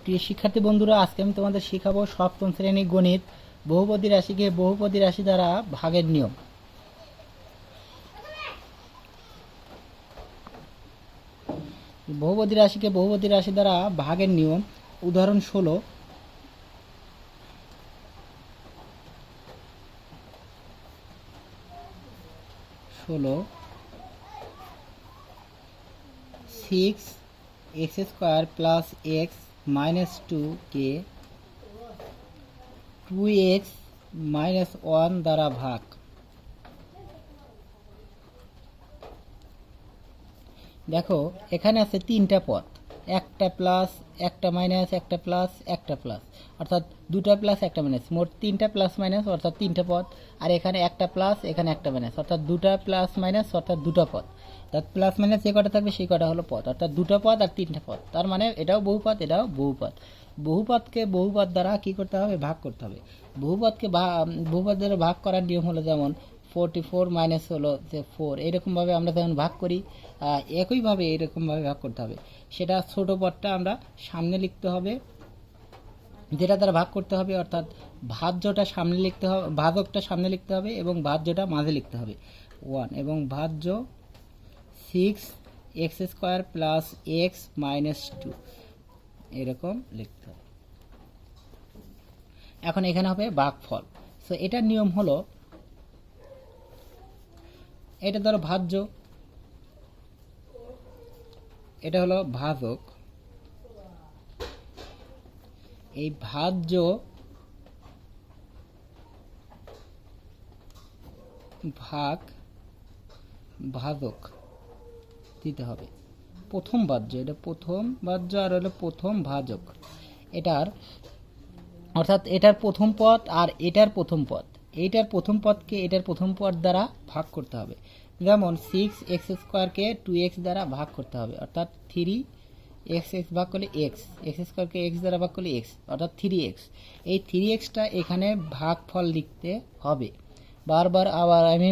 প্রিয় শিক্ষার্থী বন্ধুরা, আজকে আমি তোমাদের শেখাবো সপ্তম শ্রেণী গণিত বহুপদী রাশিকে বহুপদী রাশি দ্বারা ভাগের নিয়ম। বহুপদী রাশিকে বহুপদী রাশি দ্বারা ভাগের নিয়ম। উদাহরণ 16, 6x² প্লাস এক্স মাইনাস 2 কে 2x মাইনাস 1 দ্বারা ভাগ। দেখো এখানে আছে তিনটা পদ, একটা প্লাস একটা মাইনাস একটা প্লাস একটা প্লাস, অর্থাৎ দুটা প্লাস একটা মাইনাস, মোট তিনটা প্লাস মাইনাস অর্থাৎ তিনটা পদ। আর এখানে একটা প্লাস এখানে একটা মাইনাস, অর্থাৎ দুটা প্লাস মাইনাস অর্থাৎ দুটা পদ। অর্থাৎ প্লাস মাইনাস যে কটা থাকবে সেই কটা হলো পদ, অর্থাৎ দুটো পদ আর তিনটা পদ। তার মানে এটাও বহুপদ এটাও বহুপদ। বহুপদকে বহুপদ দ্বারা কি করতে হবে? ভাগ করতে হবে। বহুপদকে বহুপদ দ্বারা ভাগ করার নিয়ম হলো যেমন 44 মাইনাস হলো যে 4, এরকমভাবে আমরা যেমন ভাগ করি একইভাবে এরকমভাবে ভাগ করতে হবে। সেটা ছোট পদটা আমরা সামনে লিখতে হবে, যেটা দ্বারা ভাগ করতে হবে, অর্থাৎ ভাজ্যটা সামনে লিখতে হবে, ভাজকটা সামনে লিখতে হবে এবং ভাজ্যটা মাঝে লিখতে হবে 1, এবং ভাজ্য 6x² প্লাস এক্স মাইনাস 2 এরকম লিখতে হবে। এখন এখানে হবে ভাগফল। সো এটার নিয়ম হলো, এটা ধরো ভাজ্য, এটা হলো ভাজক, এই ভাজ্য ভাগ ভাজক দিতে হবে। প্রথম ভাজ্য, এটা প্রথম ভাজ্য আর হলো প্রথম ভাজক। এটার অর্থাৎ এটার প্রথম পদ আর এটার প্রথম পদ, এইটার প্রথম পদকে এটার প্রথম পদ দ্বারা ভাগ করতে হবে। যেমন 6x² কে 2x দ্বারা ভাগ করতে হবে, অর্থাৎ 3x ভাগ করলে x² কে x দ্বারা ভাগ করলে x, অর্থাৎ 3x। এই 3xটা এখানে ভাগফল লিখতে হবে। বারবার আবার আমি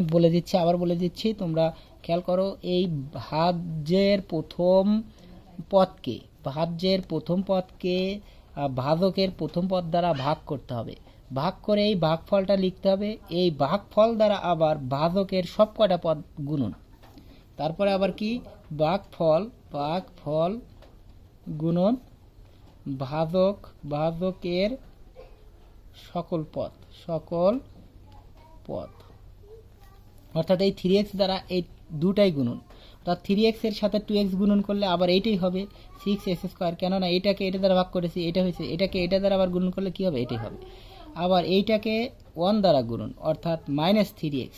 আবার বলে দিচ্ছি, তোমরা খেয়াল করো। এই ভাজ্যের প্রথম পদকে ভাজকের প্রথম পদ দ্বারা ভাগ করতে হবে। ভাগ করে এই ভাগফলটা লিখতে হবে। এই ভাগফল দ্বারা আবার ভাজকের সব কয়টা পদ গুণন, তারপরে আবার কি ভাগফল গুণন ভাজকের সকল পদ, অর্থাৎ এই 3x দ্বারা এই দুটাই গুণন, অর্থাৎ 3x এর সাথে 2x গুণন করলে আবার এইটাই হবে 6x²। কেননা এটাকে এটা দ্বারা ভাগ করেছি, এটা হয়েছে, এটাকে এটা দ্বারা আবার গুণন করলে কি হবে? এটাই হবে। আবার এইটাকে 1 দ্বারা গুণন, অর্থাৎ -3x,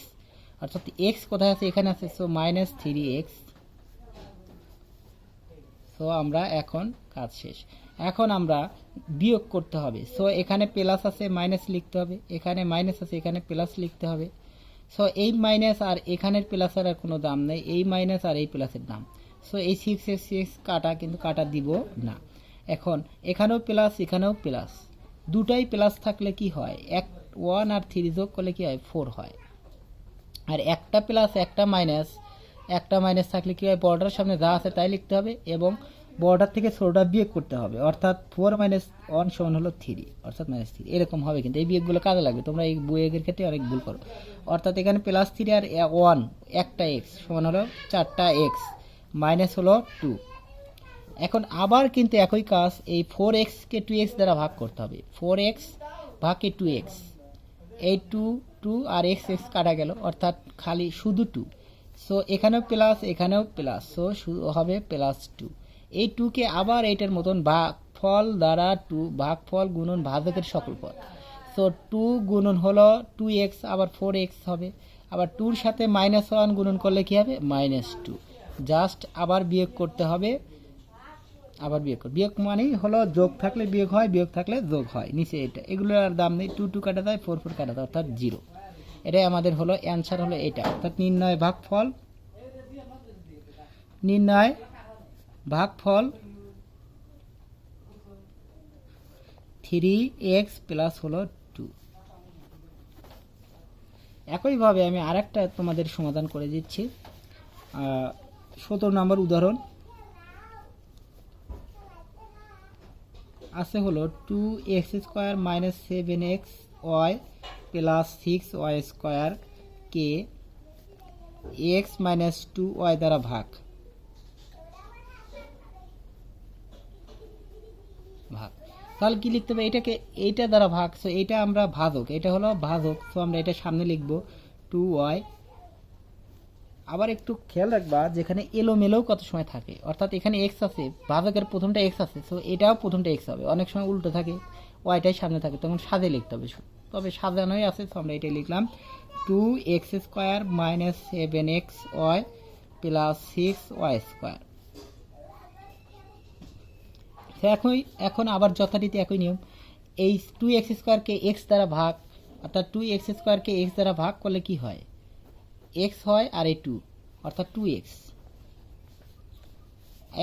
অর্থাৎ x কোথায় আছে? এখানে আছে, সো -3x। সো আমরা এখন কাজ শেষ। এখন আমরা বিয়োগ করতে হবে। সো এখানে প্লাস আছে, মাইনাস লিখতে হবে, এখানে মাইনাস আছে, এখানে প্লাস লিখতে হবে। সো এই মাইনাস আর এখানের প্লাসের আর কোনো দাম নেই, এই মাইনাস আর এই প্লাসের দাম। সো এই 6x কাটা, কিন্তু কাটা দিব না। এখন এখানেও প্লাস এখানেও প্লাস, দুটাই প্লাস থাকলে কি হয়? 1 আর 3 যোগ করলে কি হয়? 4 হয়। আর একটা প্লাস একটা মাইনাস থাকলে কি হয়? বর্ডারের সামনে যা আছে তাই লিখতে হবে এবং বর্ডার থেকে ছোটটা বিয়োগ করতে হবে, অর্থাৎ 4 - 1 সমান হলো 3, অর্থাৎ -3 এরকম হবে। কিন্তু এই বিয়োগগুলো কাজে লাগবে, তোমরা এই বিয়োগের ক্ষেত্রে অনেক ভুল করো। অর্থাৎ এখানে +3 আর 1 একটা x সমান হলো 4টা x, মাইনাস হলো 2। এখন আবার কিন্তু একই কাজ, এই 4x কে 2x দ্বারা ভাগ করতে হবে। 4x ভাগে 2x, এই 2 আর x কাটা গেল, অর্থাৎ খালি শুধু 2। সো এখানেও প্লাস এখানেও প্লাস, সো হবে +2। এই 2 কে আবার এইটার মতন ভাগফল দ্বারা 2 ভাগফল গুণন ভাজকের সকল পদ। সো 2 গুণন হলো 2x, আবার 4x হবে। আবার 2-র সাথে -1 গুণন করলে কি হবে? -2। জাস্ট আবার বিয়োগ করতে হবে। আবার বিয়োগ মানেই হলো যোগ থাকলে বিয়োগ হয়, বিয়োগ থাকলে যোগ হয়। নিচে এটা, এগুলোর আর দাম নেই। 2 কাটা যায়, 4 কাটা যায়, অর্থাৎ 0। এটাই আমাদের হলো অ্যান্সার, হলো এটা। অর্থাৎ নির্ণয় ভাগফল 3x প্লাস হলো 2। একইভাবে আমি আরেকটা তোমাদের সমাধান করে দিচ্ছি। 17 নম্বর উদাহরণ। আছে হলো 2x² minus 7xy plus 6y² কে x মাইনাস 2y দ্বারা ভাগ তাহলে কি লিখতে হবে এটাকে এইটা দ্বারা ভাগ। সো এটা আমরা ভাজক, এটা হলো ভাজক, সো আমরা এটা সামনে লিখব 2y। আবার একটু খেয়াল রাখবা যেখানে এলোমেলোও কত সময় থাকে, অর্থাৎ এখানে x আছে, ভাজকের প্রথমটা x আছে, সো এটাও প্রথমটা x হবে। অনেক সময় উল্টো থাকে, ওয়াইটাই সামনে থাকে, তখন সাজে লিখতে হবে, তবে সাজানোই আছে, সো আমরা এটাই লিখলাম 2x² minus 7xy plus 6y²। এখন আবার যথারীতি একই নিয়ম, এই 2x² কে x দ্বারা ভাগ, অর্থাৎ 2x² কে x দ্বারা ভাগ করলে কি হয়, x হয়, আর এই 2 অর্থাৎ 2x।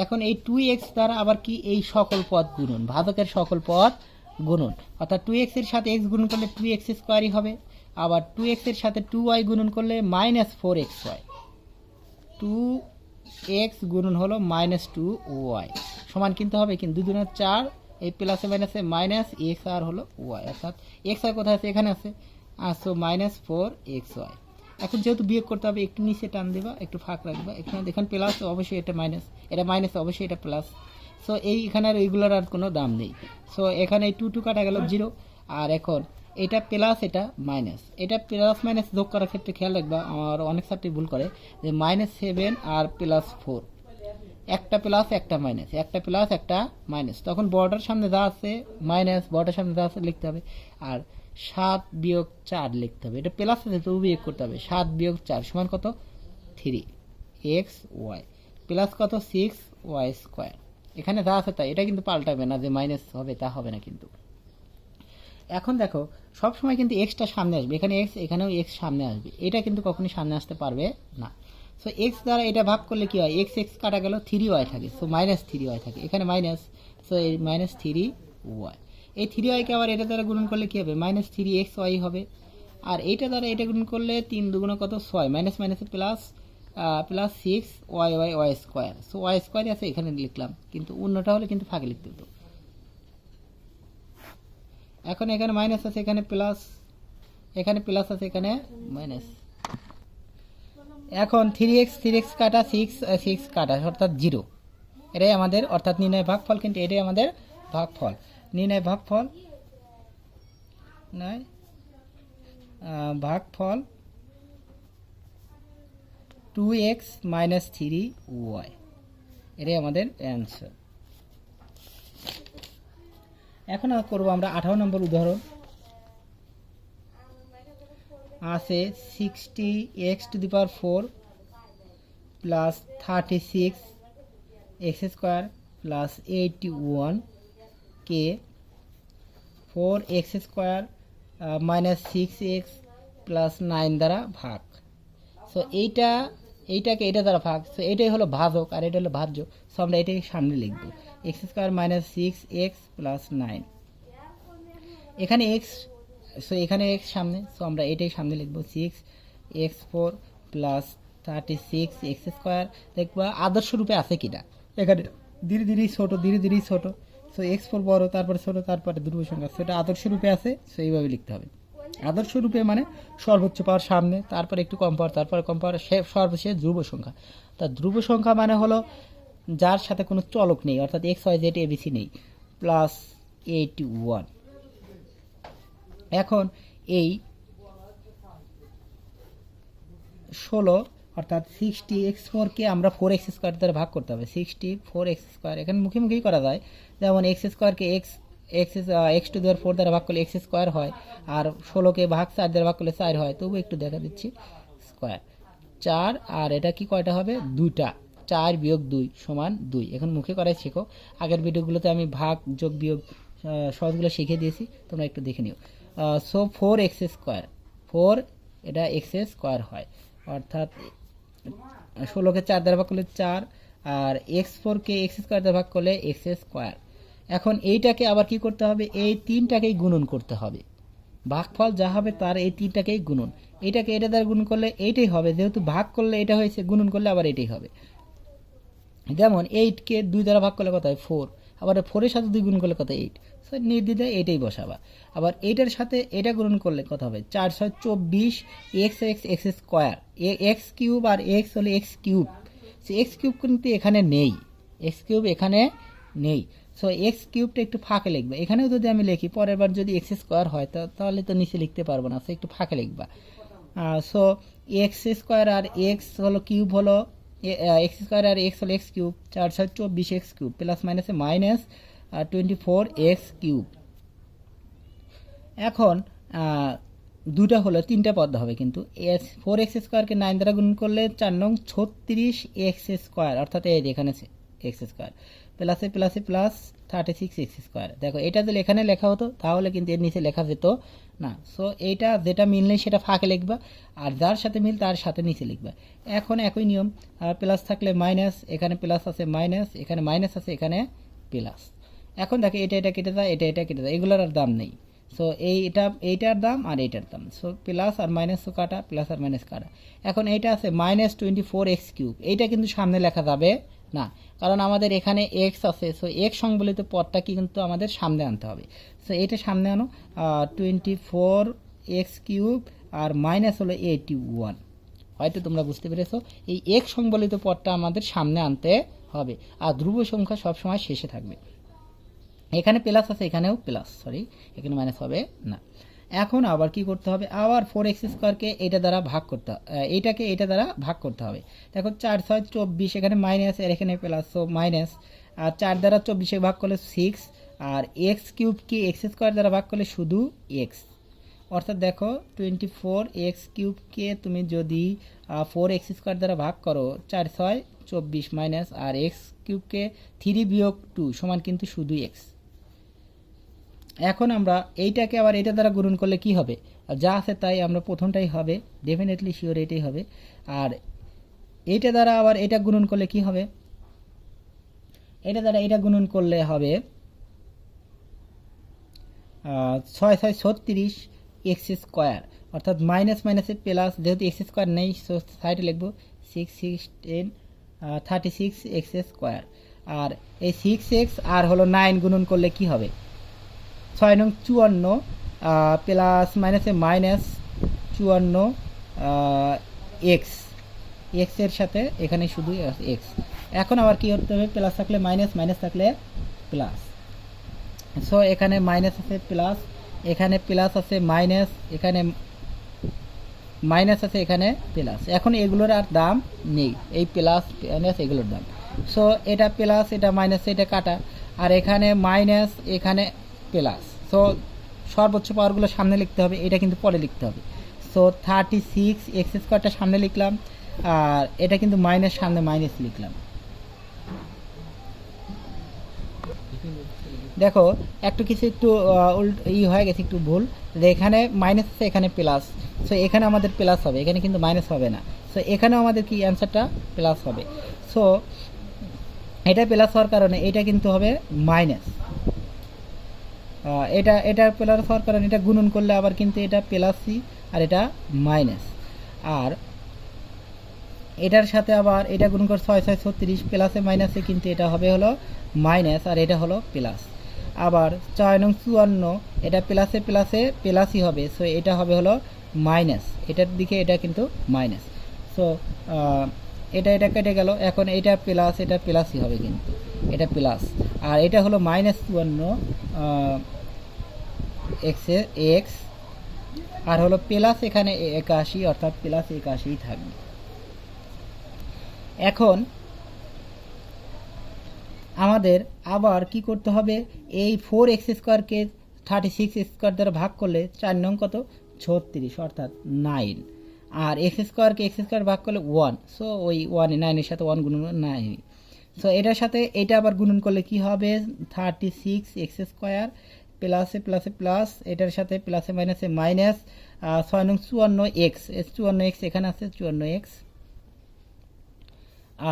এখন এই 2x দ্বারা আবার কি এই সকল পদ গুণন, ভাজকের সকল পদ গুণন, অর্থাৎ 2x এর সাথে x গুণন করলে 2x² হবে, আবার 2x এর সাথে 2y গুণন করলে মাইনাস 4xy, 2x গুণন হলো মাইনাস 2y সমান কিন্তু হবে কিন্তু 2 2 4, এই প্লাসে মাইনাসে মাইনাস x আর হলো y, অর্থাৎ x আর কোথায় আছে, এখানে আছে, সো মাইনাস 4xy। এখন যেহেতু বিয়োগ করতে হবে একটু নিচে টান দেবা, একটু ফাঁক রাখবা, এখানে দেখেন প্লাস অবশ্যই এটা মাইনাস, এটা মাইনাস অবশ্যই এটা প্লাস, সো এইখানে আর এইগুলোর আর কোনো দাম নেই। সো এখানে এই 2 2 কাটা গেল 0, আর এখন এটা প্লাস এটা মাইনাস, এটা প্লাস মাইনাস যোগ করার ক্ষেত্রে খেয়াল রাখবা, আমার অনেক ছাত্রী ভুল করে যে -7 আর +4, একটা প্লাস একটা মাইনাস, একটা প্লাস একটা মাইনাস, তখন বর্ডার সামনে যা আছে মাইনাস, বর্ডার সামনে যা আছে লিখতে হবে, আর 7 - 4 লিখতে হবে, এটা প্লাস আছে তো বিয়োগ করতে হবে, 7 - 4 সমান কত 3xy প্লাস কত 6y²। এখানে যা আছে তাই, এটা কিন্তু পাল্টাবে না যে মাইনাস হবে তা হবে না কিন্তু। এখন দেখো সব সময় কিন্তু এক্সটা সামনে আসবে, এখানে এক্স, এখানেও এক্স সামনে আসবে, এটা কিন্তু কখনোই সামনে আসতে পারবে না। সো এক্স দ্বারা এটা ভাগ করলে কি হয়, এক্স এক্স কাটা গেল 3y থাকে, সো মাইনাস 3y থাকে, এখানে মাইনাস, সো এই মাইনাস 3y, এই 3y-কে আবার এটা দ্বারা গুণন করলে কি হবে, মাইনাস 3xy হবে, আর এইটা দ্বারা এটা গুণন করলে 3 2 কত 6, মাইনাস মাইনাসে plus, plus 6y² so y² আছে এখানে লিখলাম, কিন্তু অন্যটা হলে কিন্তু ফাঁকে লিখতে হতো। এখন এখানে মাইনাস আছে, এখানে প্লাস, এখানে প্লাস আছে, এখানে মাইনাস। এখন 3x কাটা 6 কাটা অর্থাৎ 0, এটাই আমাদের অর্থাৎ নির্ণয় ভাগফল, কিন্তু এটাই আমাদের ভাগফল, নির্ণয় ভাগফল নয়, ভাগফল 2x - 3y, এটাই আমাদের অ্যান্সার। এখন করব আমরা 18 নম্বর উদাহরণ। আছে 60x⁴ প্লাস 36x² প্লাস 81 কে 4x² মাইনাস 6x প্লাস 9 দ্বারা ভাগ। সো এইটাকে এটা দ্বারা ভাগ, সো এটাই হলো ভাজক আর এটা হলো ভাজ্য, সো আমরা এটাই সামনে লিখব x² মাইনাস 6x প্লাস 9, এখানে x, সো এখানে x সামনে, সো আমরা এটাই সামনে লিখব 6x4 প্লাস 36x²। দেখবা আদর্শ রূপে আছে কিনা, এখানে ধীরে ধীরে ছোট, সো x4 বড়, তারপরে ছোট, তারপরে ধ্রুব সংখ্যা, সেটা আদর্শ রূপে আছে, সো এইভাবে লিখতে হবে। আদর্শ রূপে মানে সর্বোচ্চ পাওয়ার সামনে, তারপরে একটু কম পাওয়ার, তারপরে কম পাওয়ার, সর্বশেষ ধ্রুব সংখ্যা। তা ধ্রুব সংখ্যা মানে হলো যার সাথে কোনো চলক নেই, অর্থাৎ x y z abc নেই, প্লাস 81। এখন এই 16 অর্থাৎ 60x4-কে আমরা 4x² দ্বারা ভাগ করতে হবে, 64x², এখানে মুখোমুখি করা যায়, যেমন x²-কে x² দ্বারা ভাগ করলে x² হয়, আর 16-কে ভাগ 4 দ্বারা ভাগ করলে 4 হয়, তবু একটু দেখা দিচ্ছি স্কোয়ার 4, আর এটা কি কয়টা হবে, 2টা, 4 - 2 সমান 2। এখন মুখে করাই শেখো, আগের ভিডিওগুলোতে আমি ভাগ যোগ বিয়োগ সহজগুলো শিখিয়ে দিয়েছি, তোমরা একটু দেখে নিও। সো 4x², 4 এটা x² হয়, অর্থাৎ 16-কে 4 দ্বারা ভাগ করলে 4, আর x4-কে x² দ্বারা ভাগ করলে x²। এখন এইটাকে আবার কি করতে হবে, এই 3টাকেই গুণন করতে হবে, ভাগফল যা হবে তার এই 3টাকেই গুণন, এইটাকে এটা দ্বারা গুণন করলে এইটাই হবে, যেহেতু ভাগ করলে এটা হয়েছে, গুণন করলে আবার এটাই হবে। যেমন 8-কে 2 দ্বারা ভাগ করলে কত হয় 4, আবার 4 এর সাথে 2 গুণ করলে কত 8, সো নির্দ্বিধায় এটাই বসাবা। আবার এইটার সাথে এটা গুণ করলে কত হবে 4 6 24 x x x square, x cube আর x হলো x cube, so x cube কিন্তু এখানে নেই, x কিউব এখানে নেই, সো x কিউবটা একটু ফাঁকে লিখবে। এখানেও যদি আমি লিখি পরের বার যদি x স্কয়ার হয় তাহলে তো নিচে লিখতে পারবো না, সো একটু ফাঁকে লিখবা। সো x স্কয়ার আর x হলো কিউব হলো x স্কয়ার আর x হলো x cube, 4 6 24 x cube plus মাইনাসে মাইনাস 24 x কিউব। এখন দুটা হলো 3টা পদ হবে, কিন্তু 4x স্কয়ারকে 9 দ্বারা গুণ করলে 4 নং 36x স্কয়ার, অর্থাৎ এই এখানে x স্কয়ার প্লাসে প্লাসে প্লাস 36x স্কয়ার। দেখো এটা যদি এখানে লেখা হতো তাহলে কিন্তু এর নিচে লেখা যেত না, সো এইটা যেটা মিল নেই সেটা ফাঁকে লিখবা, আর যার সাথে মিল তার সাথে নিচে লিখবা। এখন একই নিয়ম, প্লাস থাকলে মাইনাস, এখানে প্লাস আছে মাইনাস, এখানে মাইনাস আছে, এখানে প্লাস। এখন দেখো এটা এটা কেটে যায়, এটা এটা কেটে যায়, এগুলোর আর দাম নেই, সো এইটার দাম আর এইটার দাম, সো প্লাস আর মাইনাস তো কাটা, প্লাস আর মাইনাস কাটা। এখন এইটা আছে মাইনাস 24x কিউব, এইটা কিন্তু সামনে লেখা যাবে না, কারণ আমাদের এখানে x আছে, সো x সংবলিত পদটা কি কিন্তু আমাদের সামনে আনতে হবে, সো এইটা সামনে আনো, 24x কিউব আর মাইনাস হলো 81। হয়তো তোমরা বুঝতে পেরেছো, এই x সংবলিত পদটা আমাদের সামনে আনতে হবে, আর ধ্রুব সংখ্যা সবসময় শেষে থাকবে। এখানে প্লাস আছে, এখানেও প্লাস, সরি এখানে মাইনাস হবে না। এখন আবার কি করতে হবে, আবার 4x স্কয়ারকে এটা দ্বারা ভাগ করতে হবে, এইটাকে এটা দ্বারা ভাগ করতে হবে। দেখো 4 6 24, এখানে মাইনাস আর এখানে প্লাস, সো মাইনাস, আর 4 দ্বারা 24 ভাগ করলে 6, আর x কিউবকে x স্কয়ার দ্বারা ভাগ করলে শুধু x, অর্থাৎ দেখো 24x কিউবকে তুমি যদি 4x স্কয়ার দ্বারা ভাগ করো, 4 6 24 মাইনাস, আর x কিউবকে 3 বিয়োগ 2 সমান কিন্তু শুধু x। এখন আমরা এইটাকে আবার এটা দ্বারা গুণন করলে কি হবে, যা আছে তাই, আমরা প্রথমটাই হবে, ডেফিনেটলি শিওর এটাই হবে। আর এইটা দ্বারা আবার এটা গুণন করলে কি হবে, এটা দ্বারা এটা গুণন করলে হবে 6 6 36 এক্স স্কোয়ার, অর্থাৎ মাইনাস মাইনাসে প্লাস, যেহেতু এক্স স্কোয়ার নেই সো সাইডে লিখবো 6 6 10 36 এক্স স্কোয়ার। আর এই 6x আর হলো 9 গুণন করলে কি হবে, 6 নং 54 প্লাস মাইনাসে মাইনাস 54 এক্স, এক্সের সাথে এখানে শুধু এক্স। এখন আবার কি করতে হবে, প্লাস থাকলে মাইনাস, মাইনাস থাকলে প্লাস, সো এখানে মাইনাস আছে প্লাস, এখানে প্লাস আছে মাইনাস, এখানে মাইনাস আছে, এখানে প্লাস। এখন এগুলোর আর দাম নেই, এই প্লাস মাইনাস এগুলোর দাম, সো এটা প্লাস এটা মাইনাস এটা কাটা, আর এখানে মাইনাস এখানে প্লাস, সো সর্বোচ্চ পাওয়ারগুলো সামনে লিখতে হবে, এটা কিন্তু পরে লিখতে হবে। সো 36 এক্স স্কোয়ারটা সামনে লিখলাম, আর এটা কিন্তু মাইনাস সামনে মাইনাস লিখলাম। দেখো একটু কিছু একটু হয়ে গেছে, একটু ভুল, এখানে মাইনাস আছে এখানে প্লাস, সো এখানে আমাদের প্লাস হবে, এখানে কিন্তু মাইনাস হবে না, সো এখানেও আমাদের কি অ্যান্সারটা প্লাস হবে। সো এটা প্লাস হওয়ার কারণে এটা কিন্তু হবে মাইনাস, এটা প্লাস হওয়ার কারণে এটা গুণন করলে আবার কিন্তু এটা প্লাসই, আর এটা মাইনাস। আর এটার সাথে আবার এটা গুণ করে 6 6 36 প্লাসে মাইনাসে কিন্তু এটা হবে হলো মাইনাস, আর এটা হলো প্লাস। আবার 6 নং 54 এটা প্লাসে প্লাসে প্লাসই হবে, সো এটা হবে হলো মাইনাস, এটার দিকে এটা কিন্তু মাইনাস, সো এটা এটা কেটে গেল। এখন এটা প্লাস এটা প্লাসই হবে, কিন্তু এটা প্লাস, আর এটা হলো মাইনাস 54 এক্স, আর হলো প্লাস এখানে 81, অর্থাৎ প্লাস 81 থাকবে। এখন আমাদের আবার কি করতে হবে, এই 4x স্কোয়ারকে 36 স্কোয়ার দ্বারা ভাগ করলে 4 নং কত 36, অর্থাৎ 9, আর এক্স স্কোয়ারকে এক্স স্কোয়ার ভাগ করলে 1, সো ওই 1 9-এর সাথে 1 গুণন 9, সো এটার সাথে এটা আবার গুণন করলে কি হবে 36 এক্স স্কোয়ার প্লাসে প্লাসে প্লাস, এটার সাথে প্লাসে মাইনাসে মাইনাস, 6 নং 54 এক্স, 54 এক্স এখানে আছে 54 এক্স,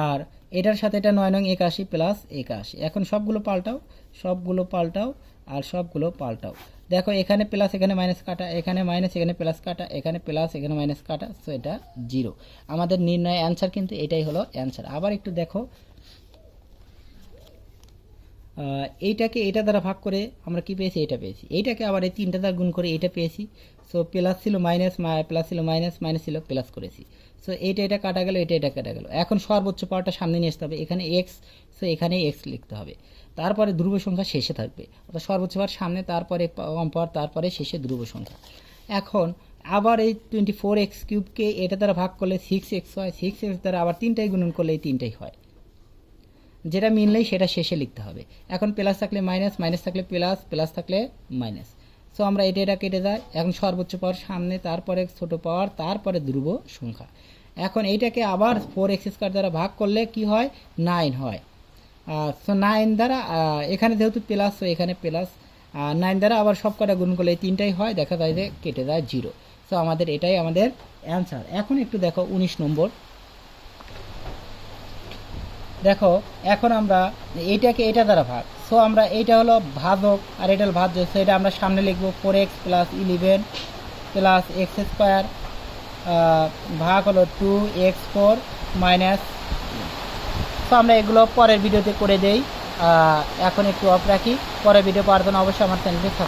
আর এটার সাথে এটা 9 নং 81 প্লাস 81। এখন সবগুলো পাল্টাও, সবগুলো পাল্টাও, আর সবগুলো পাল্টাও। দেখো এখানে প্লাস এখানে মাইনাস কাটা, এখানে মাইনাস এখানে প্লাস কাটা, এখানে প্লাস এখানে মাইনাস কাটা, সো এটা 0। আমাদের নির্ণয় অ্যান্সার কিন্তু এটাই হলো অ্যান্সার। আবার একটু দেখো এইটাকে এটা দ্বারা ভাগ করে আমরা কি পেয়েছি, এটা পেয়েছি। এইটাকে আবার এই 3টা দ্বারা গুণ করে এটা পেয়েছি। সো প্লাস ছিল মাইনাস, প্লাস ছিল মাইনাস, মাইনাস ছিল প্লাস করেছি। সো এটা কাটা গেল, এটা কাটা গেল। এখন সর্বোচ্চ পাওয়ারটা সামনে নিয়ে আসতে হবে, এখানে এক্স, সো এখানে এক্স লিখতে হবে। তারপরে ধ্রুব সংখ্যা শেষে থাকবে, অর্থাৎ সর্বোচ্চ পাওয়ার সামনে, তারপরে কম পাওয়ার, তারপরে শেষে ধ্রুব সংখ্যা। এখন আবার এই 24x³ এটা দ্বারা ভাগ করলে 6x হয়, 6x দ্বারা আবার 3টাই গুণন করলে এই 3টাই হয়। যেটা মিললেই সেটা শেষে লিখতে হবে। এখন প্লাস থাকলে মাইনাস, মাইনাস থাকলে প্লাস, প্লাস থাকলে মাইনাস। সো আমরা এটা কেটে যায়। এখন সর্বোচ্চ পাওয়ার সামনে, তারপরে ছোট পাওয়ার, তারপরে ধ্রুব সংখ্যা। এখন এইটাকে আবার 4x² দ্বারা ভাগ করলে কি হয়, 9 হয়। সো 9 দ্বারা এখানে যেহেতু প্লাস, সো এখানে প্লাস, 9 দ্বারা আবার সব কটা গুণ করলে এই 3টাই হয়, দেখা যায় যে কেটে যায় 0। সো আমাদের এটাই আমাদের অ্যান্সার। এখন একটু দেখো 19 নম্বর। দেখো এখন আমরা এইটাকে এটা দ্বারা ভাগ, সো আমরা এইটা হলো ভাজক আর এটা হলো ভাজ্য। সো এটা আমরা সামনে লিখবো 4x + 11 + x² ভাগ হলো 2x4 মাইনাস। সো আমরা এগুলো পরের ভিডিওতে করে দেই। এখন একটু অফ রাখি, পরের ভিডিও পাওয়ার জন্য অবশ্যই আমার চ্যানেলটি